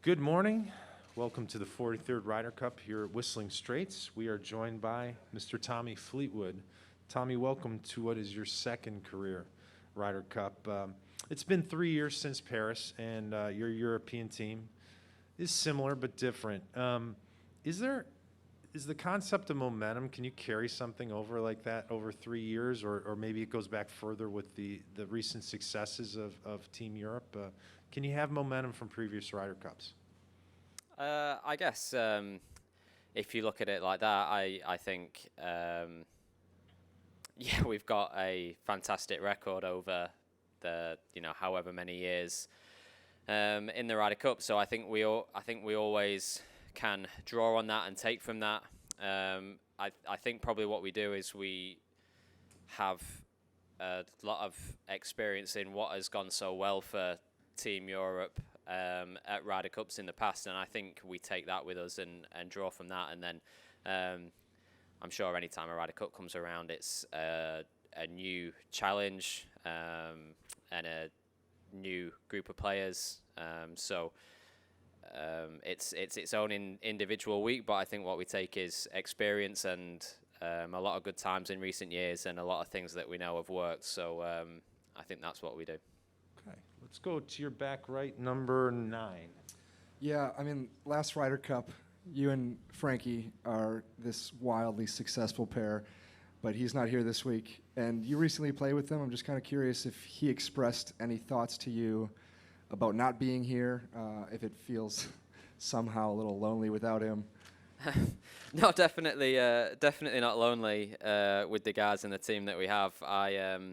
Good morning. Welcome to the 43rd Ryder Cup here at Whistling Straits. We are joined by Mr. Tommy Fleetwood. Tommy, welcome to what is your second career Ryder Cup. It's been 3 years since Paris, and your European team is similar but different. Is the concept of momentum, can you carry something over like that over 3 years, or maybe it goes back further with the recent successes of Team Europe? Can you have momentum from previous Ryder Cups? I guess if you look at it like that, I think yeah, we've got a fantastic record over the however many years in the Ryder Cup. So I think we always can draw on that and take from that. I think probably what we do is we have a lot of experience in what has gone so well for Team Europe at Ryder Cups in the past, and I think we take that with us and draw from that. And then I'm sure any time a Ryder Cup comes around, it's a new challenge and a new group of players. So it's its own individual week, but I think what we take is experience and a lot of good times in recent years and a lot of things that we know have worked. So I think that's what we do. Okay, let's go to your back right, number 9. Yeah, I mean, last Ryder Cup, you and Frankie are this wildly successful pair, but he's not here this week. And you recently played with him. I'm just kind of curious if he expressed any thoughts to you about not being here, if it feels somehow a little lonely without him. No, definitely not lonely with the guys in the team that we have. I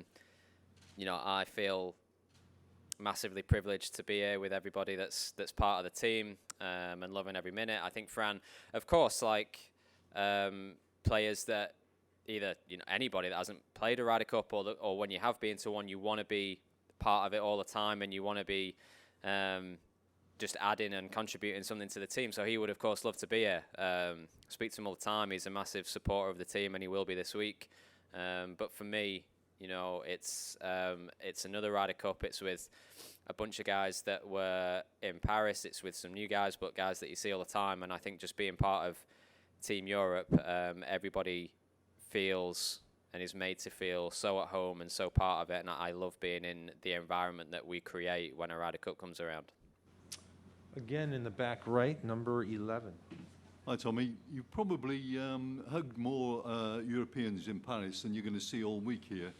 feel massively privileged to be here with everybody that's part of the team and loving every minute. I think Fran, of course, like players that either anybody that hasn't played a Ryder Cup or when you have been to one, you want to be part of it all the time and you want to be just adding and contributing something to the team. So he would, of course, love to be here. Speak to him all the time. He's a massive supporter of the team, and he will be this week. But for me, it's another Ryder Cup. It's with a bunch of guys that were in Paris. It's with some new guys, but guys that you see all the time. And I think just being part of Team Europe, everybody feels and is made to feel so at home and so part of it. And I love being in the environment that we create when a Ryder Cup comes around. Again, in the back right, number 11. Hi, Tommy. You probably hugged more Europeans in Paris than you're going to see all week here.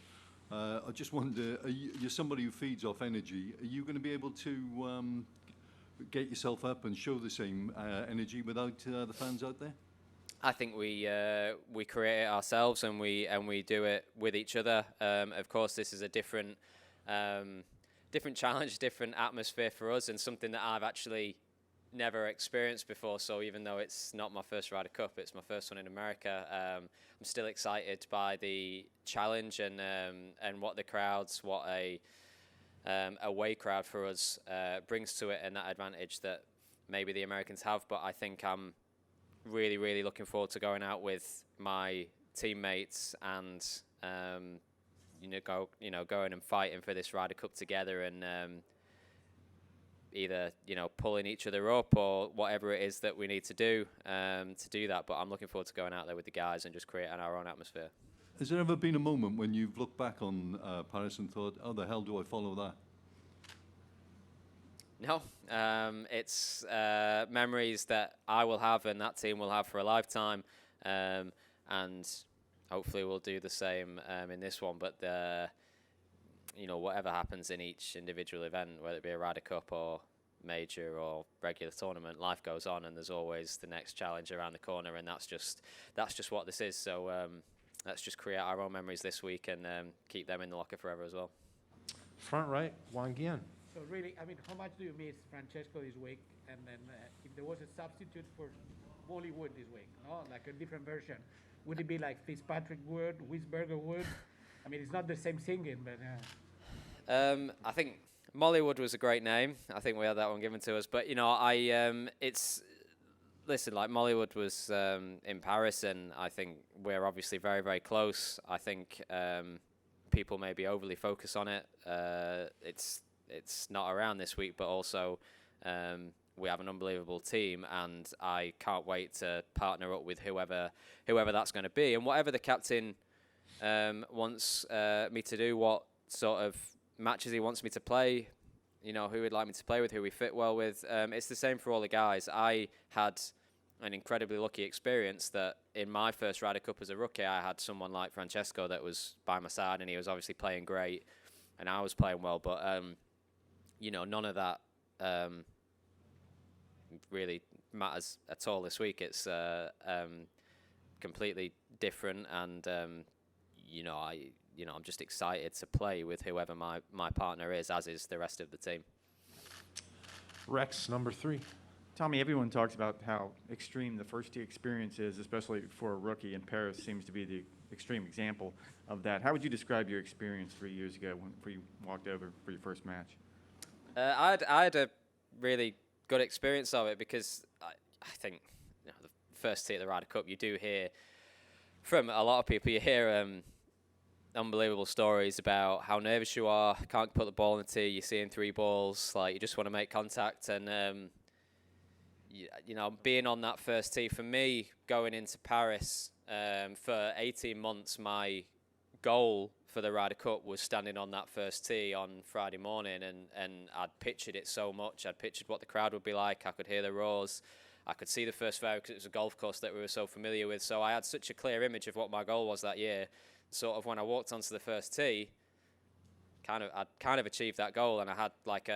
I just wonder, you're somebody who feeds off energy. Are you going to be able to get yourself up and show the same energy without the fans out there? I think we create it ourselves and we do it with each other. Of course, this is a different challenge, different atmosphere for us, and something that I've actually never experienced before. So even though it's not my first Ryder Cup, it's my first one in America. I'm still excited by the challenge and what the crowds, what a away crowd for us brings to it, and that advantage that maybe the Americans have. But I think I'm really, really looking forward to going out with my teammates and going and fighting for this Ryder Cup together and either pulling each other up or whatever it is that we need to do that. But I'm looking forward to going out there with the guys and just creating our own atmosphere. Has there ever been a moment when you've looked back on Paris and thought, how the hell do I follow that? No, it's memories that I will have and that team will have for a lifetime, and hopefully we'll do the same in this one. But whatever happens in each individual event, whether it be a Ryder Cup or major or regular tournament, life goes on, and there's always the next challenge around the corner, and that's just what this is. So let's just create our own memories this week and keep them in the locker forever as well. Front right, Wang Gian. So really, I mean, how much do you miss Francesco this week? And then if there was a substitute for Moliwood this week, like a different version, would it be like Fitzpatrick Wood, Wisberger Wood? I mean, it's not the same singing, but... I think Moliwood was a great name. I think we had that one given to us. But, listen, like Moliwood was in Paris, and I think we're obviously very, very close. I think people maybe overly focus on it. It's not around this week, but also we have an unbelievable team, and I can't wait to partner up with whoever that's going to be, and whatever the captain wants me to do, what sort of matches he wants me to play, you know, who he'd like me to play with, who we fit well with. It's the same for all the guys. I had an incredibly lucky experience that in my first Ryder Cup as a rookie, I had someone like Francesco that was by my side, and he was obviously playing great, and I was playing well, but you know, none of that really matters at all this week. It's completely different, and I'm just excited to play with whoever my partner is, as is the rest of the team. Rex, number 3. Tommy, everyone talks about how extreme the first tee experience is, especially for a rookie, and Paris seems to be the extreme example of that. How would you describe your experience 3 years ago when you walked over for your first match? I had a really good experience of it, because I think, you know, the first tee at the Ryder Cup, you do hear from a lot of people, you hear unbelievable stories about how nervous you are, can't put the ball in the tee, you're seeing 3 balls, like you just want to make contact, and you know, being on that first tee, for me, going into Paris for 18 months, my goal for the Ryder Cup was standing on that first tee on Friday morning, and I'd pictured it so much. I'd pictured what the crowd would be like. I could hear the roars. I could see the first fairway because it was a golf course that we were so familiar with. So I had such a clear image of what my goal was that year. Sort of when I walked onto the first tee, I'd kind of achieved that goal, and I had like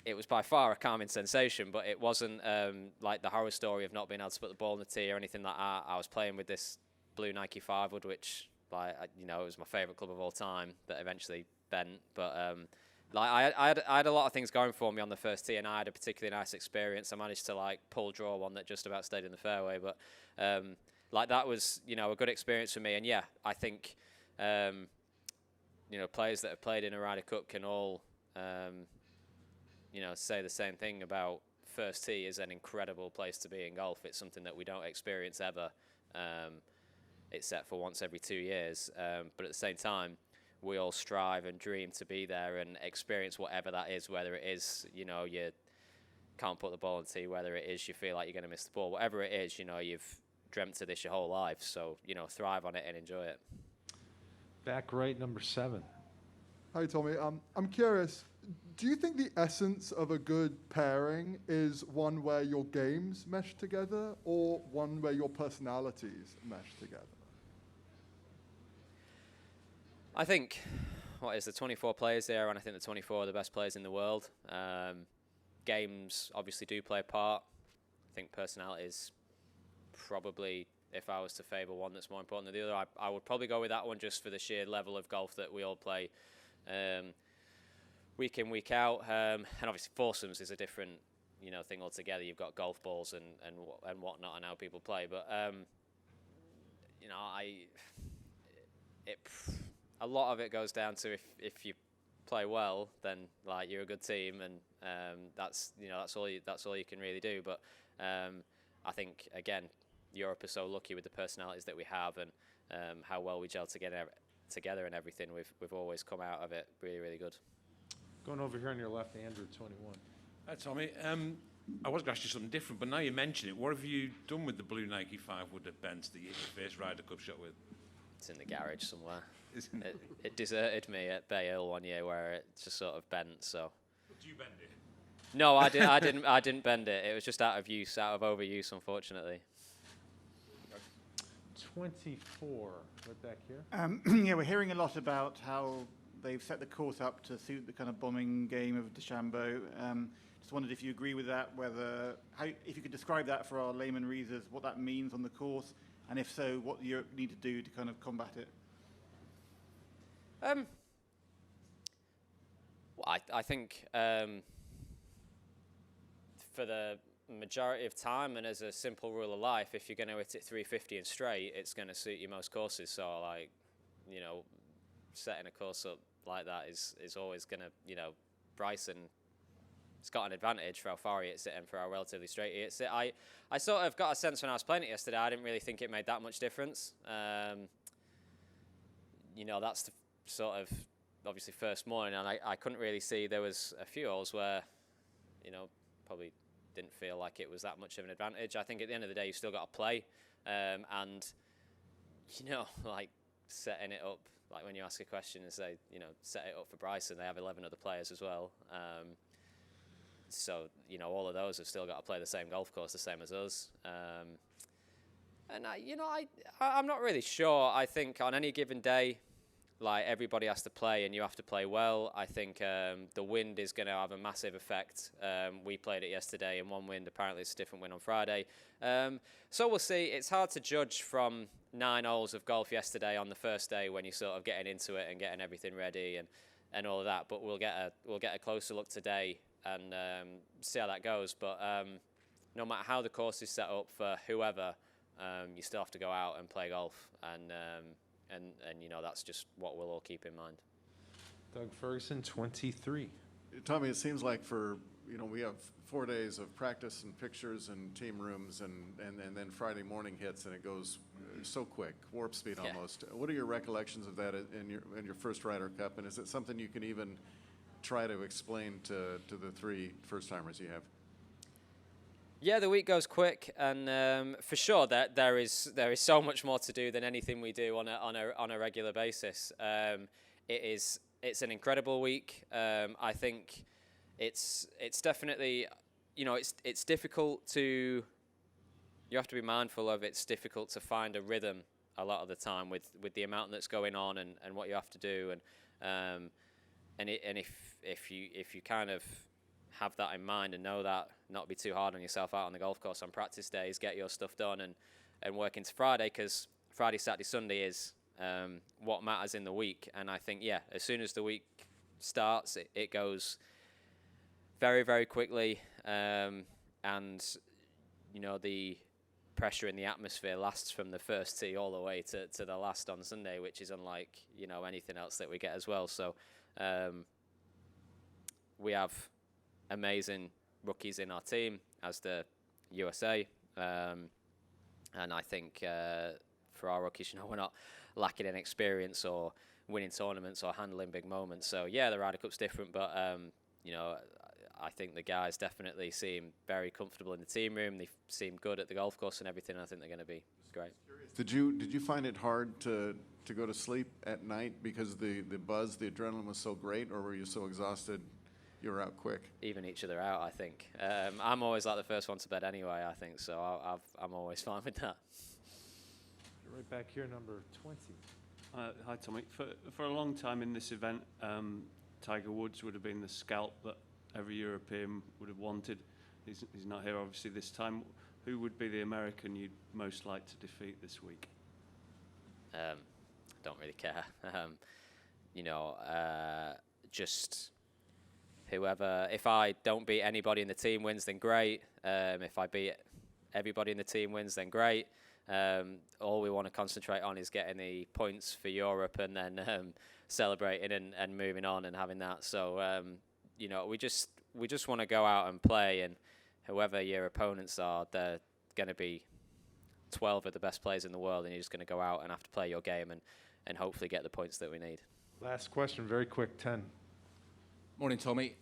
it was by far a calming sensation, but it wasn't like the horror story of not being able to put the ball in the tee or anything like that. I was playing with this blue Nike 5-wood, which, like, you know, it was my favourite club of all time that eventually bent. But like I had a lot of things going for me on the first tee, and I had a particularly nice experience. I managed to like draw one that just about stayed in the fairway, but like that was, you know, a good experience for me. And yeah, I think you know, players that have played in a Ryder Cup can all you know, say the same thing about first tee is an incredible place to be in golf. It's something that we don't experience ever. It's set for once every 2 years, but at the same time, we all strive and dream to be there and experience whatever that is, whether it is, you know, you can't put the ball in the tee, whether it is you feel like you're going to miss the ball, whatever it is, you know, you've dreamt of this your whole life, so, you know, thrive on it and enjoy it. Back right, number 7. Hi, Tommy. I'm curious, do you think the essence of a good pairing is one where your games mesh together, or one where your personalities mesh together? I think, what is the 24 players there, and I think the 24 are the best players in the world. Games obviously do play a part. I think personalities probably, if I was to favour one that's more important than the other, I would probably go with that one just for the sheer level of golf that we all play week in, week out. And obviously foursomes is a different, you know, thing altogether. You've got golf balls and whatnot and how people play. But, you know, a lot of it goes down to if you play well, then like you're a good team, and that's, you know, that's all you can really do. But I think, again, Europe is so lucky with the personalities that we have, and how well we gel together and everything. We've always come out of it really, really good. Going over here on your left, Andrew, 21. Hi, Tommy. I was going to ask you something different, but now you mention it, what have you done with the blue Nike 5-wood at Bent that you hit your first Ryder Cup shot with? It's in the garage somewhere. It deserted me at Bay Hill one year where it just sort of bent. So. Did you bend it? No, I didn't bend it. It was just out of overuse, unfortunately. 24, right back here. Yeah, we're hearing a lot about how they've set the course up to suit the kind of bombing game of DeChambeau. Just wondered if you agree with that, if you could describe that for our layman readers, what that means on the course, and if so, what Europe need to do to kind of combat it. Well, I think for the majority of time, and as a simple rule of life, if you're going to hit it 350 and straight, it's going to suit you most courses. So, like, you know, setting a course up like that is always going to, you know, Bryson, it's got an advantage for how far he hits it and for how relatively straight he hits it. I sort of got a sense when I was playing it yesterday, I didn't really think it made that much difference. You know, that's the sort of, obviously, first morning, and I couldn't really see. There was a few holes where, you know, probably didn't feel like it was that much of an advantage. I think at the end of the day, you've still got to play, and like setting it up, like when you ask a question and say, set it up for Bryson, they have 11 other players as well. So all of those have still got to play the same golf course, the same as us. And I'm not really sure. I think on any given day, like everybody has to play and you have to play well. I think the wind is going to have a massive effect. We played it yesterday in one wind. Apparently it's a different wind on Friday. So we'll see. It's hard to judge from 9 holes of golf yesterday on the first day when you're sort of getting into it and getting everything ready and all of that. But we'll get a closer look today and see how that goes. But no matter how the course is set up for whoever, you still have to go out and play golf, and that's just what we'll all keep in mind. Doug Ferguson, 23. Tommy, it seems like we have 4 days of practice and pictures and team rooms, and then Friday morning hits and it goes so quick, warp speed almost. What are your recollections of that in your first Ryder Cup, and is it something you can even try to explain to the 3 first-timers you have? Yeah, the week goes quick, and for sure that there is so much more to do than anything we do on a regular basis. It's an incredible week. I think it's definitely it's difficult to. You have to be mindful of it's difficult to find a rhythm a lot of the time with the amount that's going on and what you have to do and if you kind of have that in mind and know that, not be too hard on yourself out on the golf course on practice days, get your stuff done and work into Friday, because Friday, Saturday, Sunday is what matters in the week. And I think, as soon as the week starts, it goes very, very quickly. And, the pressure in the atmosphere lasts from the first tee all the way to the last on Sunday, which is unlike, anything else that we get as well. So we have amazing rookies in our team, as the USA, and I think for our rookies, we're not lacking in experience or winning tournaments or handling big moments. So the Ryder Cup's different, but I think the guys definitely seem very comfortable in the team room. They seem good at the golf course and everything. I think they're going to be great. Did you find it hard to go to sleep at night because the buzz, the adrenaline was so great, or were you so exhausted you were out quick? Even each other out, I think. I'm always like the first one to bed anyway, I think, so I'm always fine with that. Right back here, number 20. Hi, Tommy. For a long time in this event, Tiger Woods would have been the scalp that every European would have wanted. He's not here, obviously, this time. Who would be the American you'd most like to defeat this week? Don't really care. Just whoever. If I don't beat anybody in the team wins, then great. If I beat everybody in the team wins, then great. All we want to concentrate on is getting the points for Europe and then celebrating and moving on and having that. So we just want to go out and play, and whoever your opponents are, they're going to be 12 of the best players in the world, and you're just going to go out and have to play your game and hopefully get the points that we need. Last question, very quick, 10. Morning, Tommy.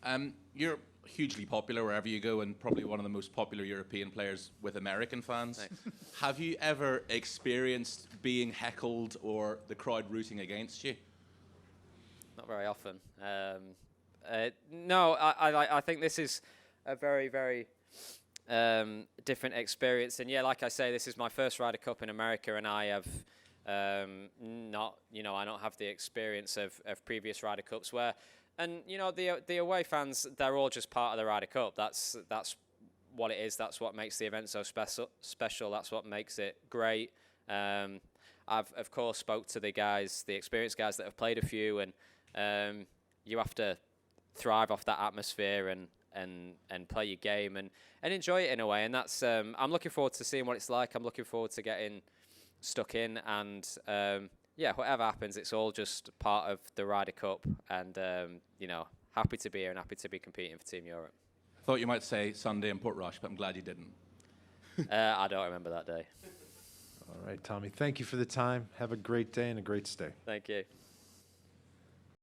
You're hugely popular wherever you go, and probably one of the most popular European players with American fans. Thanks. Have you ever experienced being heckled or the crowd rooting against you? Not very often. No, I think this is a very, very different experience. And like I say, this is my first Ryder Cup in America, and I have not, I don't have the experience of previous Ryder Cups where. And the away fans, they're all just part of the Ryder Cup. That's what it is. That's what makes the event so special. That's what makes it great. I've of course spoke to the guys, the experienced guys that have played a few, and you have to thrive off that atmosphere and play your game and enjoy it in a way. And that's I'm looking forward to seeing what it's like. I'm looking forward to getting stuck in and. Whatever happens, it's all just part of the Ryder Cup, and happy to be here and happy to be competing for Team Europe. I thought you might say Sunday in Portrush, but I'm glad you didn't. I don't remember that day. All right, Tommy, thank you for the time. Have a great day and a great stay. Thank you.